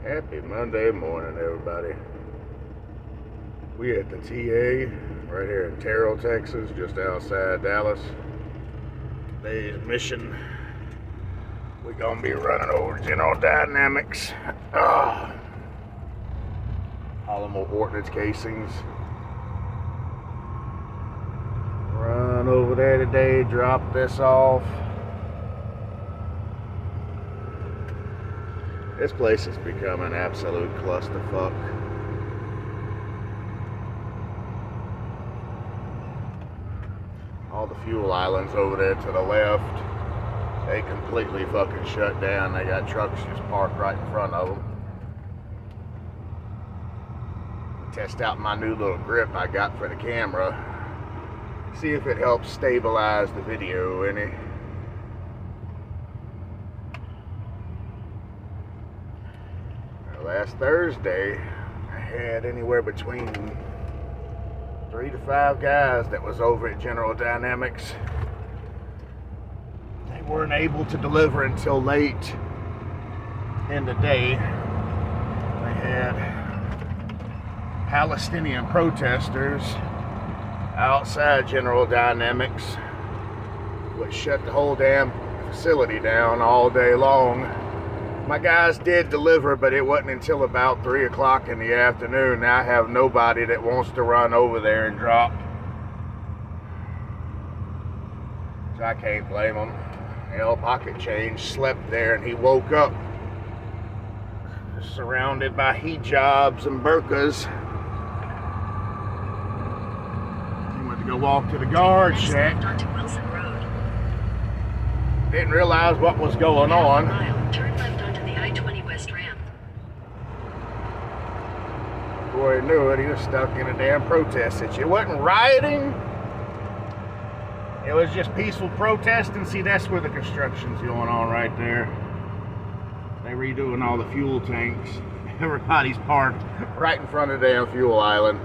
Happy Monday morning, everybody. We at the TA right here in Terrell, Texas, just outside Dallas. Today's mission, we're gonna be running over General Dynamics. Alamo Ordnance casings. Run over there today, drop this off. This place has become an absolute clusterfuck. All the fuel islands over there to the left, they completely fucking shut down. They got trucks just parked right in front of them. Test out my new little grip I got for the camera. See if it helps stabilize the video any. Last Thursday, I had anywhere between 3 to 5 guys that was over at General Dynamics. They weren't able to deliver until late in the day. They had Palestinian protesters outside General Dynamics, which shut the whole damn facility down all day long. My guys did deliver, but it wasn't until about 3 o'clock in the afternoon. Now I have nobody that wants to run over there and drop. So I can't blame them. El Pocket Change slept there and he woke up surrounded by hijabs and burqas. He went to go walk to the guard shack. Didn't realize what was going on. Before he knew it, he was stuck in a damn protest situation. It wasn't rioting. It was just peaceful protesting. See, that's where the construction's going on right there. They redoing all the fuel tanks. Everybody's parked right in front of the damn fuel island.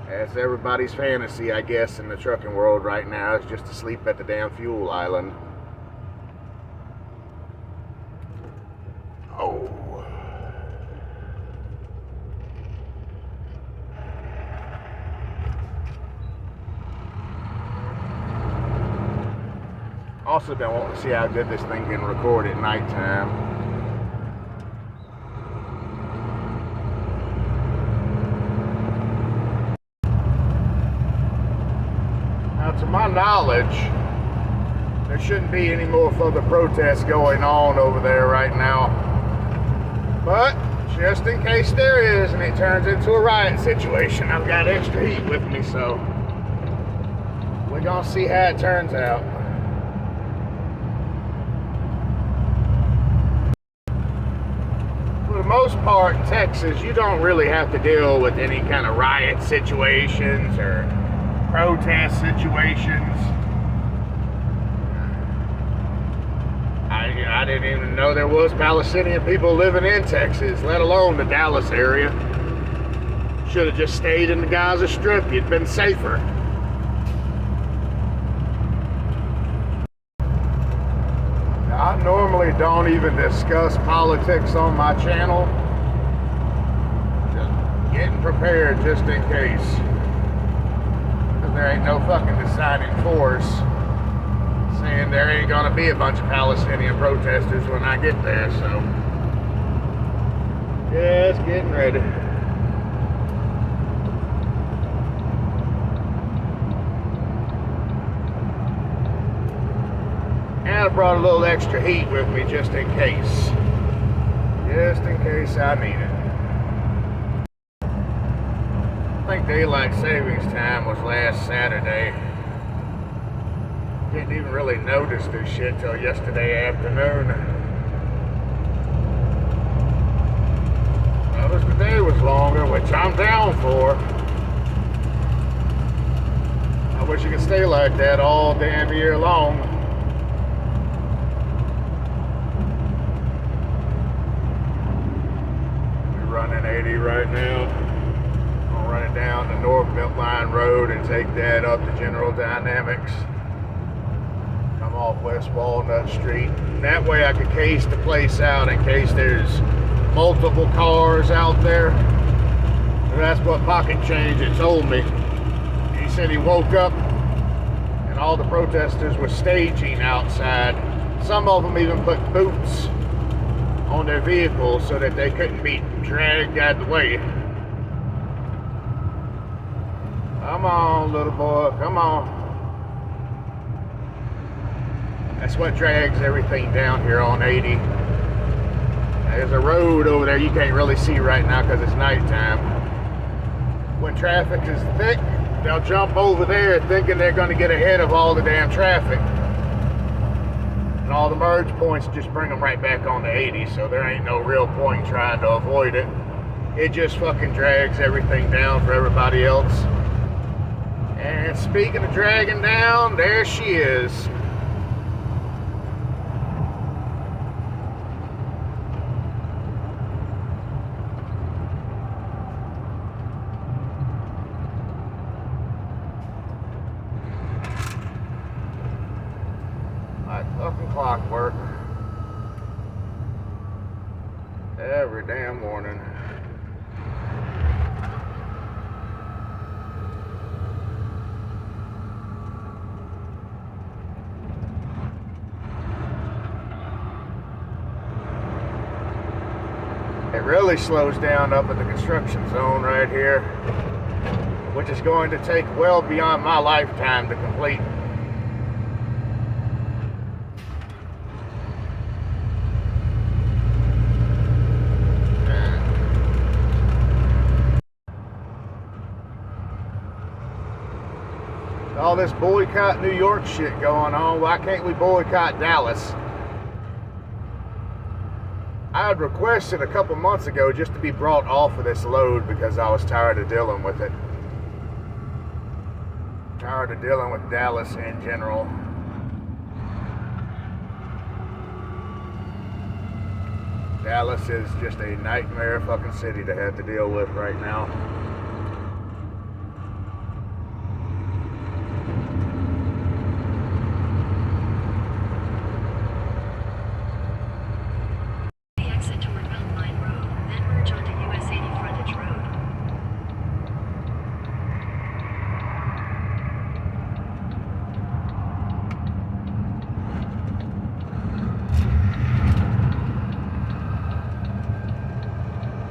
That's everybody's fantasy, I guess, in the trucking world right now, is just to sleep at the damn fuel island. Oh. Also been wanting to see how good this thing can record at nighttime. Now, to my knowledge, there shouldn't be any more further protests going on over there right now. But just in case there is, and it turns into a riot situation, I've got extra heat with me, so we're gonna see how it turns out. For the most part, in Texas, you don't really have to deal with any kind of riot situations or protest situations. I didn't even know there was Palestinian people living in Texas, let alone the Dallas area. Should have just stayed in the Gaza Strip. You'd been safer. I normally don't even discuss politics on my channel. Just getting prepared just in case. Because there ain't no fucking deciding force saying there ain't gonna be a bunch of Palestinian protesters when I get there, so just getting ready. And I brought a little extra heat with me just in case. Just in case I need it. I think daylight savings time was last Saturday. Didn't even really notice this shit till yesterday afternoon. Noticed the day was longer, which I'm down for. I wish it could stay like that all damn year long. We're running 80 right now. I'll run it down the North Beltline Road and take that up to General Dynamics. Off West Walnut Street. That way I could case the place out in case there's multiple cars out there. And that's what Pocket Change had told me. He said he woke up and all the protesters were staging outside. Some of them even put boots on their vehicles so that they couldn't be dragged out of the way. Come on, little boy, come on. That's what drags everything down here on 80. There's a road over there you can't really see right now because it's nighttime. When traffic is thick, they'll jump over there thinking they're going to get ahead of all the damn traffic. And all the merge points just bring them right back on the 80, so there ain't no real point trying to avoid it. It just fucking drags everything down for everybody else. And speaking of dragging down, there she is. Like fucking clockwork. Every damn morning. It really slows down up at the construction zone right here, which is going to take well beyond my lifetime to complete. All this boycott New York shit going on, why can't we boycott Dallas? I had requested a couple months ago just to be brought off of this load because I was tired of dealing with it. Tired of dealing with Dallas in general. Dallas is just a nightmare fucking city to have to deal with right now.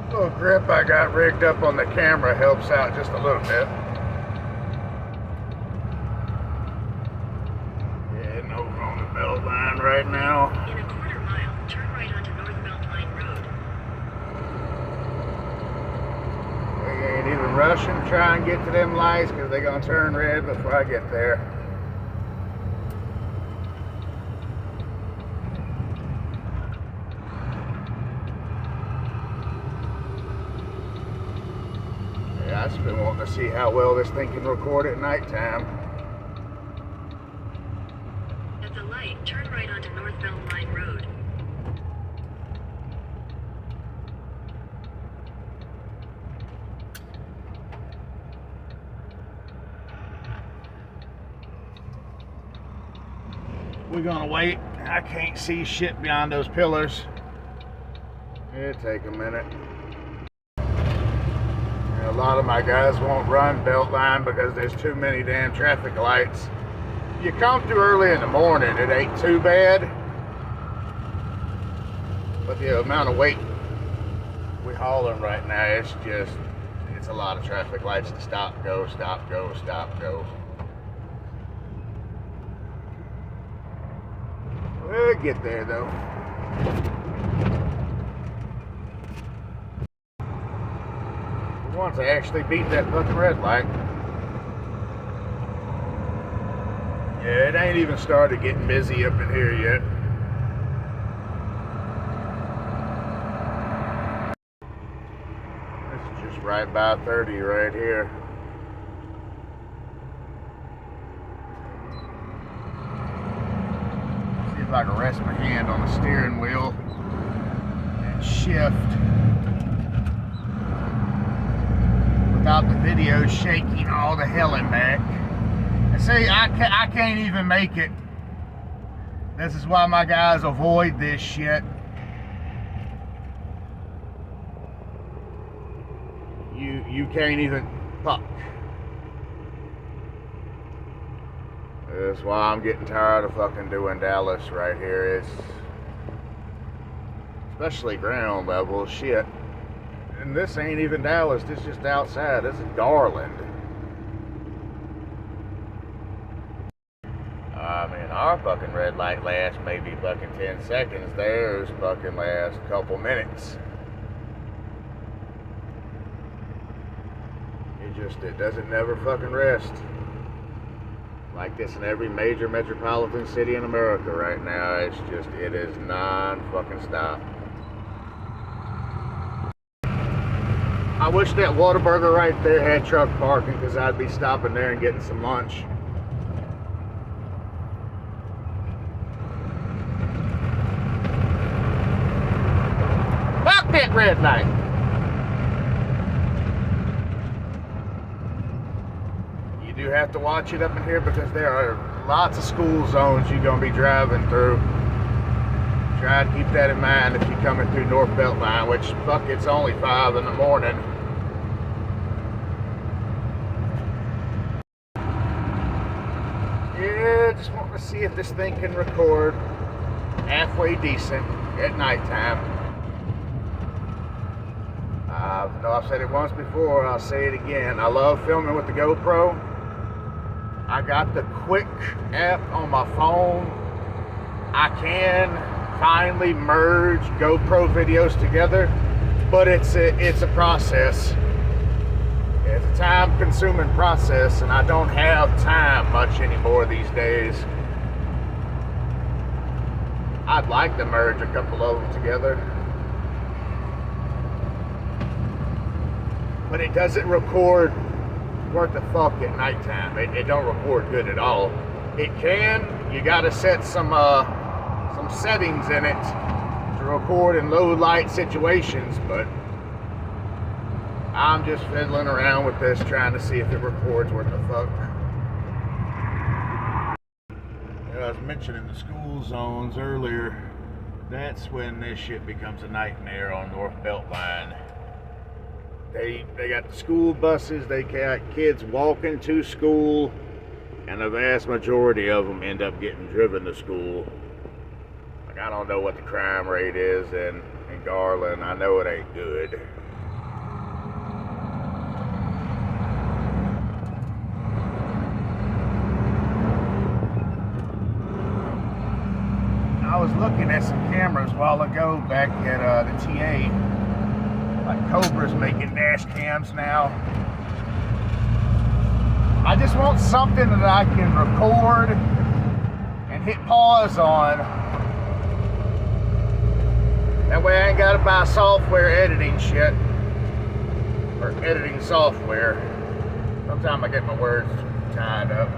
Little grip I got rigged up on the camera helps out just a little bit. Heading over on the belt line right now. In a quarter mile, turn right onto North Beltline Road. We ain't even rushing to try and get to them lights because they're gonna turn red before I get there. I've just been wanting to see how well this thing can record at nighttime. At the light, turn right onto North Beltline Road. We're gonna wait. I can't see shit beyond those pillars. It'll take a minute. A lot of my guys won't run Beltline because there's too many damn traffic lights. You come through early in the morning, it ain't too bad. But the amount of weight we're hauling right now, it's a lot of traffic lights to stop, go, stop, go, stop, go. We'll get there though. Once I actually beat that fucking red light. Yeah, it ain't even started getting busy up in here yet. This is just right by 30 right here. See if I can rest my hand on the steering wheel and shift without the video shaking all the hell in back. And see, I can't even make it. This is why my guys avoid this shit. you can't even fuck. That's why I'm getting tired of fucking doing Dallas right here. It's especially ground level shit. And this ain't even Dallas, this is just outside. This is Garland. I mean, our fucking red light lasts maybe fucking 10 seconds. Theirs fucking lasts a couple minutes. It doesn't never fucking rest. Like this in every major metropolitan city in America right now. It is non-fucking stop. I wish that Whataburger right there had truck parking, because I'd be stopping there and getting some lunch. Fuck that red light! You do have to watch it up in here because there are lots of school zones you're going to be driving through. Try to keep that in mind if you're coming through North Beltline, which, fuck, it's only 5 in the morning. Yeah, just want to see if this thing can record halfway decent at nighttime. I know I've said it once before, I'll say it again. I love filming with the GoPro. I got the Quick app on my phone. I can finally merge GoPro videos together, but it's a process. It's a time-consuming process, and I don't have time much anymore these days. I'd like to merge a couple of them together, but it doesn't record worth the fuck at nighttime. It don't record good at all. It can. You gotta set some settings in it to record in low light situations, but I'm just fiddling around with this, trying to see if it records worth the fuck. I was mentioning the school zones earlier. That's when this shit becomes a nightmare on North Beltline. They got the school buses, they got kids walking to school, and the vast majority of them end up getting driven to school. Like, I don't know what the crime rate is in Garland. I know it ain't good. I was looking at some cameras a while ago back at the TA. Like Cobra's making dash cams now. I just want something that I can record and hit pause on. That way I ain't gotta buy software editing shit. Or editing software. Sometimes I get my words tied up.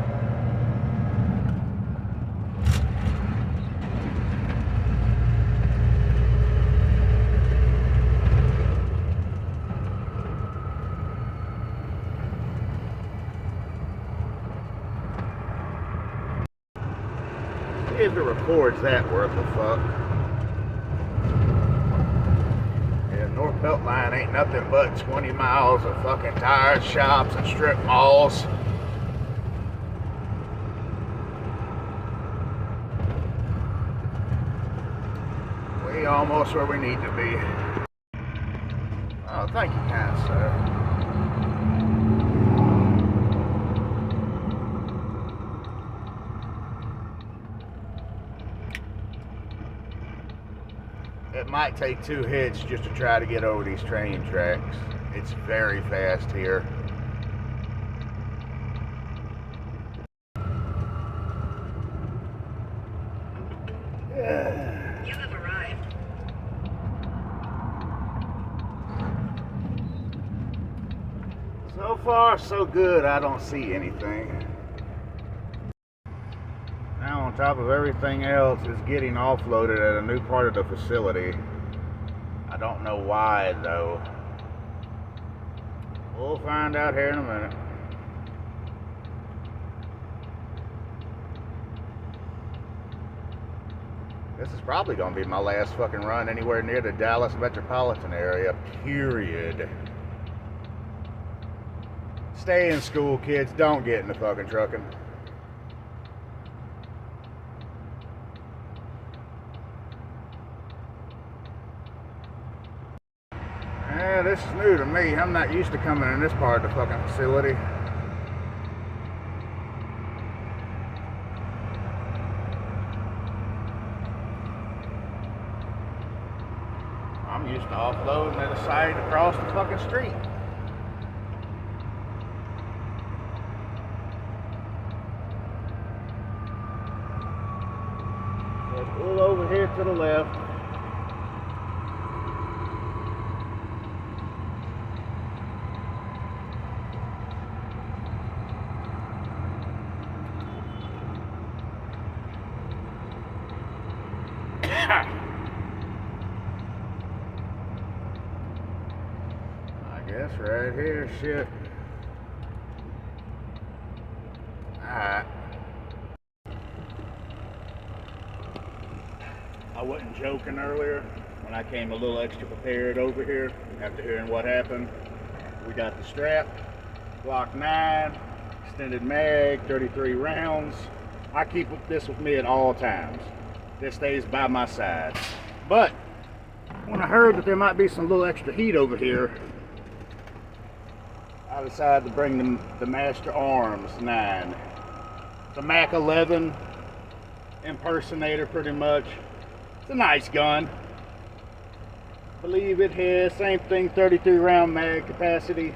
If it records that worth of fuck. Yeah, North Beltline ain't nothing but 20 miles of fucking tire shops and strip malls. We almost where we need to be. Oh, thank you, kind sir. It might take 2 hits just to try to get over these train tracks. It's very fast here. You have arrived. So far, so good. I don't see anything. Now, on top of everything else, is getting offloaded at a new part of the facility. I don't know why, though. We'll find out here in a minute. This is probably going to be my last fucking run anywhere near the Dallas metropolitan area, period. Stay in school, kids. Don't get into fucking trucking. Yeah, this is new to me. I'm not used to coming in this part of the fucking facility. I'm used to offloading at a site across the fucking street. Let's pull over here to the left. I guess right here, shit. Alright. I wasn't joking earlier when I came a little extra prepared over here after hearing what happened. We got the strap, Glock 9, extended mag, 33 rounds. I keep this with me at all times. This stays by my side. But when I heard that there might be some little extra heat over here, I decided to bring the Master Arms 9. The Mac 11 impersonator, pretty much. It's a nice gun. I believe it has, same thing, 33 round mag capacity.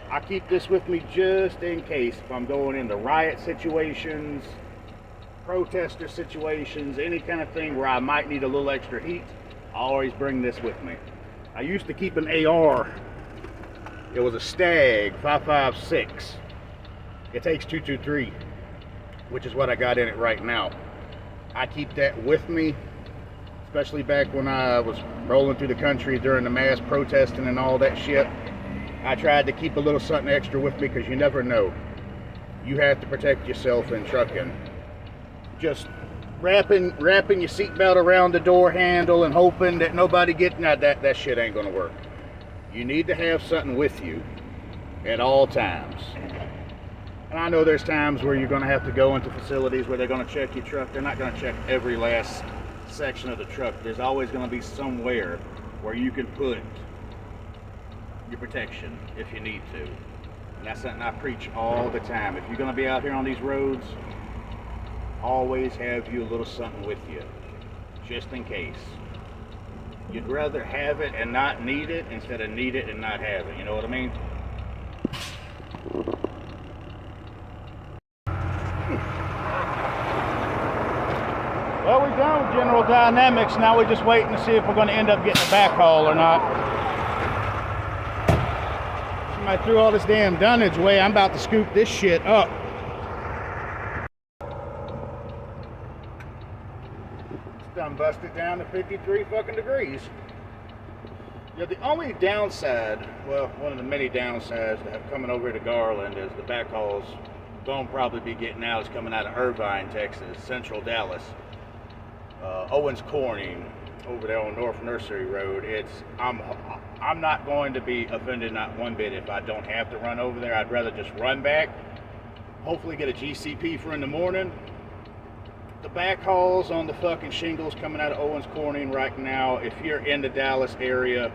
I keep this with me just in case if I'm going into riot situations, protester situations, any kind of thing where I might need a little extra heat. I always bring this with me. I used to keep an AR. It was a Stag 5.56. It takes 223, which is what I got in it right now. I keep that with me, especially back when I was rolling through the country during the mass protesting and all that shit. I tried to keep a little something extra with me because you never know. You have to protect yourself in trucking. Just wrapping your seatbelt around the door handle and hoping that nobody gets that shit ain't gonna work. You need to have something with you at all times. And I know there's times where you're gonna have to go into facilities where they're gonna check your truck. They're not gonna check every last section of the truck. There's always gonna be somewhere where you can put your protection if you need to. And that's something I preach all the time. If you're gonna be out here on these roads, always have you a little something with you, just in case. You'd rather have it and not need it instead of need it and not have it, you know what I mean? Well, we're done with General Dynamics. Now we're just waiting to see if we're going to end up getting a backhaul or not. Somebody threw all this damn dunnage away. I'm about to scoop this shit up. Done busted down to 53 fucking degrees. Yeah, the only downside, well, one of the many downsides to coming over here to Garland is the backhauls gonna probably be getting out is coming out of Irvine, Texas, Central Dallas, Owens Corning over there on North Nursery Road. I'm not going to be offended not one bit if I don't have to run over there. I'd rather just run back, hopefully get a GCP for in the morning. The backhauls on the fucking shingles coming out of Owens Corning right now, if you're in the Dallas area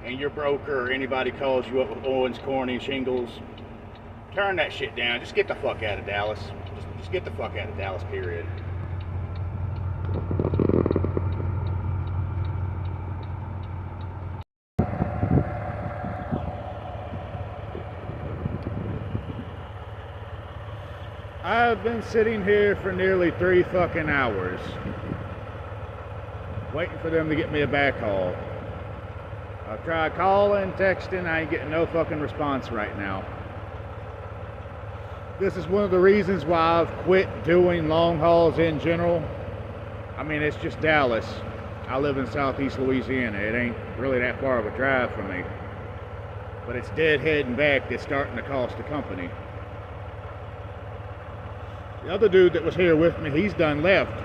and your broker or anybody calls you up with Owens Corning shingles, turn that shit down. Just get the fuck out of Dallas. Just get the fuck out of Dallas, period. I've been sitting here for nearly 3 fucking hours waiting for them to get me a backhaul. I've tried calling, texting, I ain't getting no fucking response right now. This is one of the reasons why I've quit doing long hauls in general. I mean, it's just Dallas. I live in southeast Louisiana. It ain't really that far of a drive for me. But it's dead heading back that's starting to cost the company. The other dude that was here with me, he's done left.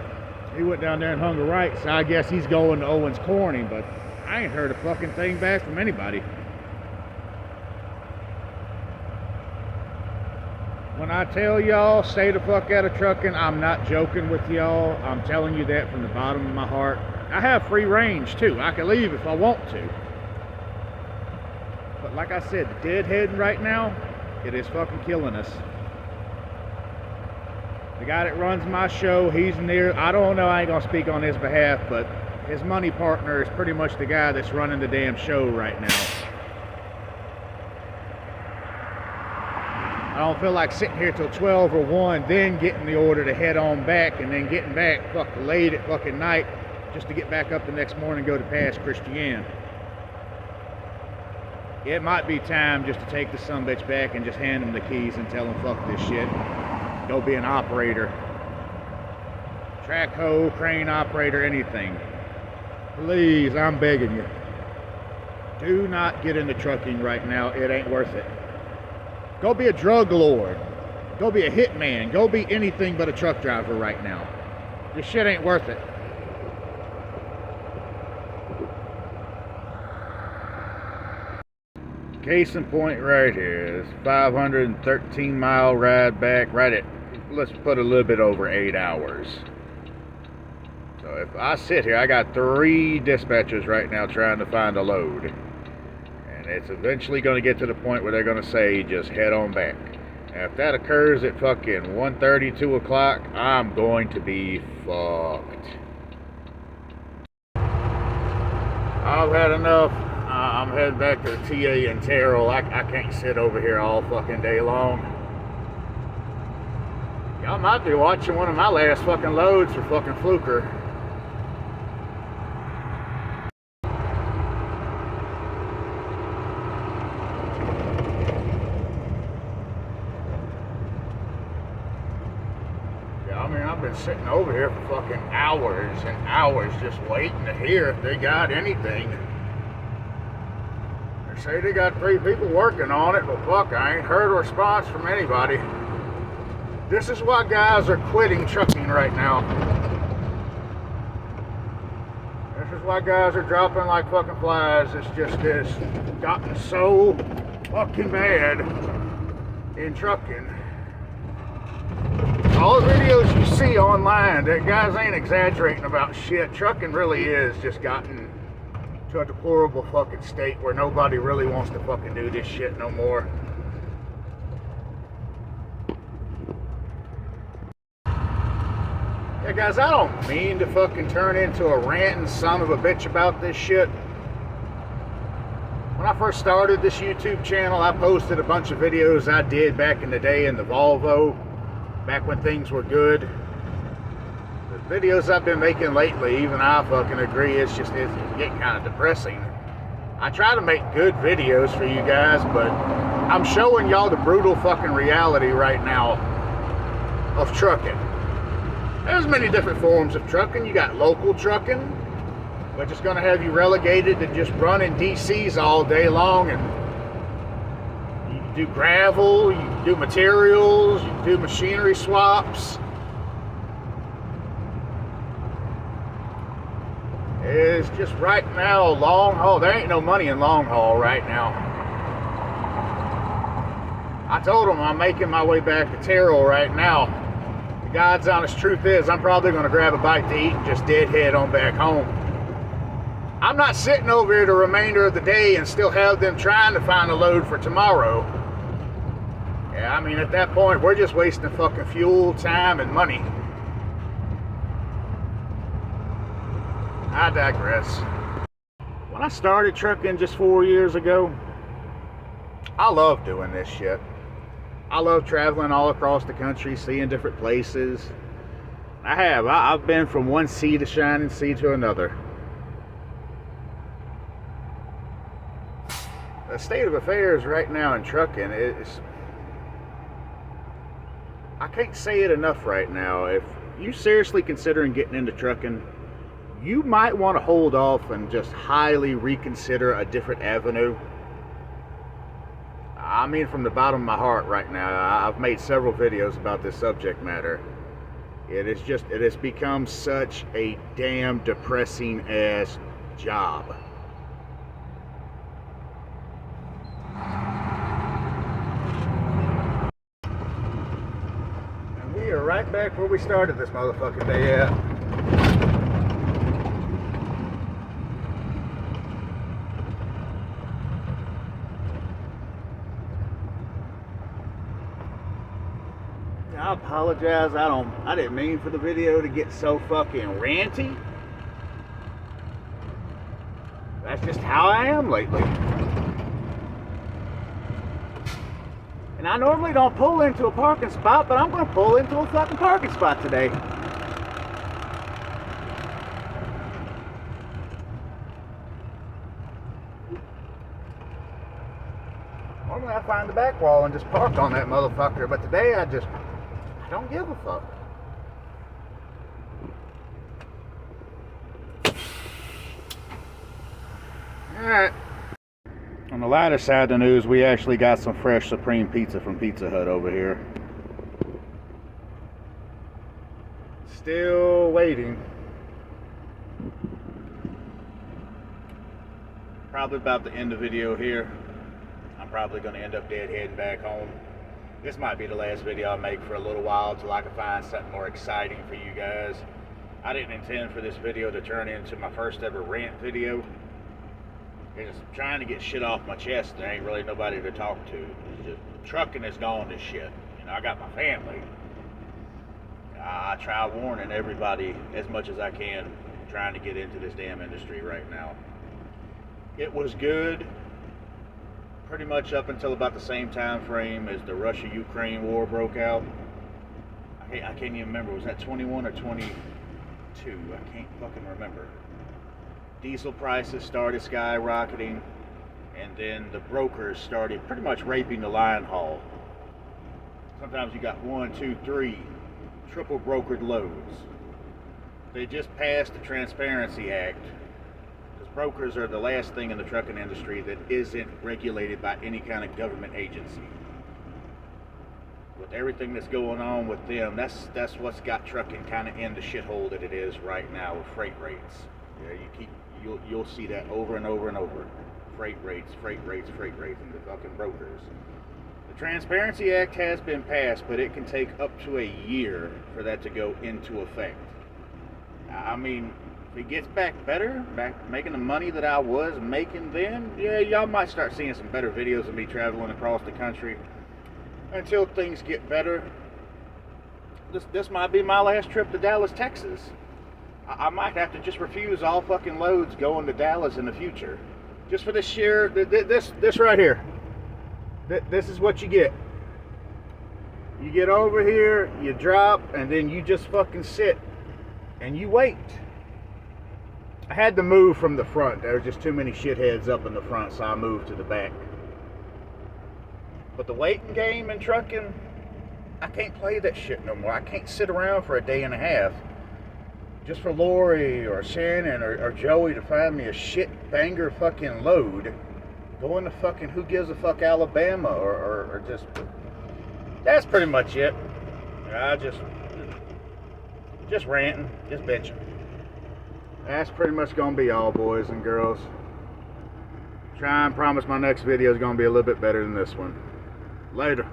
He went down there and hung a right, so I guess he's going to Owens Corning, but I ain't heard a fucking thing back from anybody. I tell y'all, stay the fuck out of trucking, I'm not joking with y'all. I'm telling you that from the bottom of my heart. I have free range too. I can leave if I want to. But like I said, deadheading right now, it is fucking killing us. The guy that runs my show, he's near, I don't know, I ain't gonna speak on his behalf, but his money partner is pretty much the guy that's running the damn show right now. I don't feel like sitting here till 12 or 1, then getting the order to head on back, and then getting back fucking late at fucking night just to get back up the next morning and go to Pass Christian. It might be time just to take the sumbitch back and just hand him the keys and tell him fuck this shit. Go be an operator. Track hoe, crane operator, anything. Please, I'm begging you. Do not get into trucking right now. It ain't worth it. Go be a drug lord. Go be a hitman. Go be anything but a truck driver right now. This shit ain't worth it. Case in point right here. This 513 mile ride back, right at, let's put a little bit over 8 hours. So if I sit here, I got 3 dispatchers right now trying to find a load. And it's eventually going to get to the point where they're going to say, just head on back. Now, if that occurs at fucking 1:30, 2 o'clock, I'm going to be fucked. I've had enough. I'm heading back to the TA in Terrell. I can't sit over here all fucking day long. Y'all might be watching one of my last fucking loads for fucking Fluker. Yeah, I mean, I've been sitting over here for fucking hours and hours just waiting to hear if they got anything. They say they got 3 people working on it, but fuck, I ain't heard a response from anybody. This is why guys are quitting trucking right now. This is why guys are dropping like fucking flies. It's gotten so fucking bad in trucking. All the videos you see online, that guys ain't exaggerating about shit. Trucking really is just gotten to a deplorable fucking state where nobody really wants to fucking do this shit no more. Yeah, guys, I don't mean to fucking turn into a ranting son of a bitch about this shit. When I first started this YouTube channel, I posted a bunch of videos I did back in the day in the Volvo, back when things were good. The videos I've been making lately, even I fucking agree, it's getting kind of depressing. I try to make good videos for you guys, but I'm showing y'all the brutal fucking reality right now of trucking. There's many different forms of trucking. You got local trucking, which is going to have you relegated to just running DCs all day long, and you can do gravel, you can do materials, you can do machinery swaps. It's just right now long haul. There ain't no money in long haul right now. I told them I'm making my way back to Terrell right now. God's honest truth is, I'm probably going to grab a bite to eat and just deadhead on back home. I'm not sitting over here the remainder of the day and still have them trying to find a load for tomorrow. Yeah, I mean, at that point, we're just wasting fucking fuel, time, and money. I digress. When I started trucking just 4 years ago, I love doing this shit. I love traveling all across the country, seeing different places. I've been from one sea to shining sea to another. The state of affairs right now in trucking is, I can't say it enough right now. If you seriously considering getting into trucking, you might want to hold off and just highly reconsider a different avenue. I mean, from the bottom of my heart right now, I've made several videos about this subject matter. It has become such a damn depressing ass job. right back where we started this motherfucking day at. I apologize. I didn't mean for the video to get so fucking ranty. That's just how I am lately. And I normally don't pull into a parking spot, but I'm going to pull into a fucking parking spot today. Normally I find the back wall and just park on that motherfucker, but today I don't give a fuck. Alright. On the lighter side of the news, we actually got some fresh Supreme Pizza from Pizza Hut over here. Still waiting. Probably about to end the video here. I'm probably going to end up dead heading back home. This might be the last video I make for a little while until I can find something more exciting for you guys. I didn't intend for this video to turn into my first ever rant video. Just trying to get shit off my chest. There ain't really nobody to talk to. It's just, trucking is gone to shit. You know, I got my family. I try warning everybody as much as I can trying to get into this damn industry right now. It was good pretty much up until about the same time frame as the Russia-Ukraine war broke out. I can't even remember. Was that 21 or 22? I can't fucking remember. Diesel prices started skyrocketing, and then the brokers started pretty much raping the line haul. Sometimes you got 1, 2, 3 triple brokered loads. They just passed the Transparency Act, because brokers are the last thing in the trucking industry that isn't regulated by any kind of government agency. With everything that's going on with them, that's what's got trucking kind of in the shithole that it is right now with freight rates. Yeah, you'll see that over and over and over. Freight rates, and the fucking brokers. The Transparency Act has been passed, but it can take up to a year for that to go into effect. I mean, if it gets back making the money that I was making then, yeah, y'all might start seeing some better videos of me traveling across the country. Until things get better, this might be my last trip to Dallas, Texas. I might have to just refuse all fucking loads going to Dallas in the future. Just for this sheer, this right here. This is what you get. You get over here, you drop, and then you just fucking sit and you wait. I had to move from the front. There were just too many shitheads up in the front, so I moved to the back. But the waiting game in trucking, I can't play that shit no more. I can't sit around for a day and a half just for Lori or Shannon or Joey to find me a shit banger fucking load going to fucking who gives a fuck Alabama or just, that's pretty much it. I just ranting, just bitching. That's pretty much gonna be all, boys and girls. Try and promise my next video is gonna be a little bit better than this one. Later.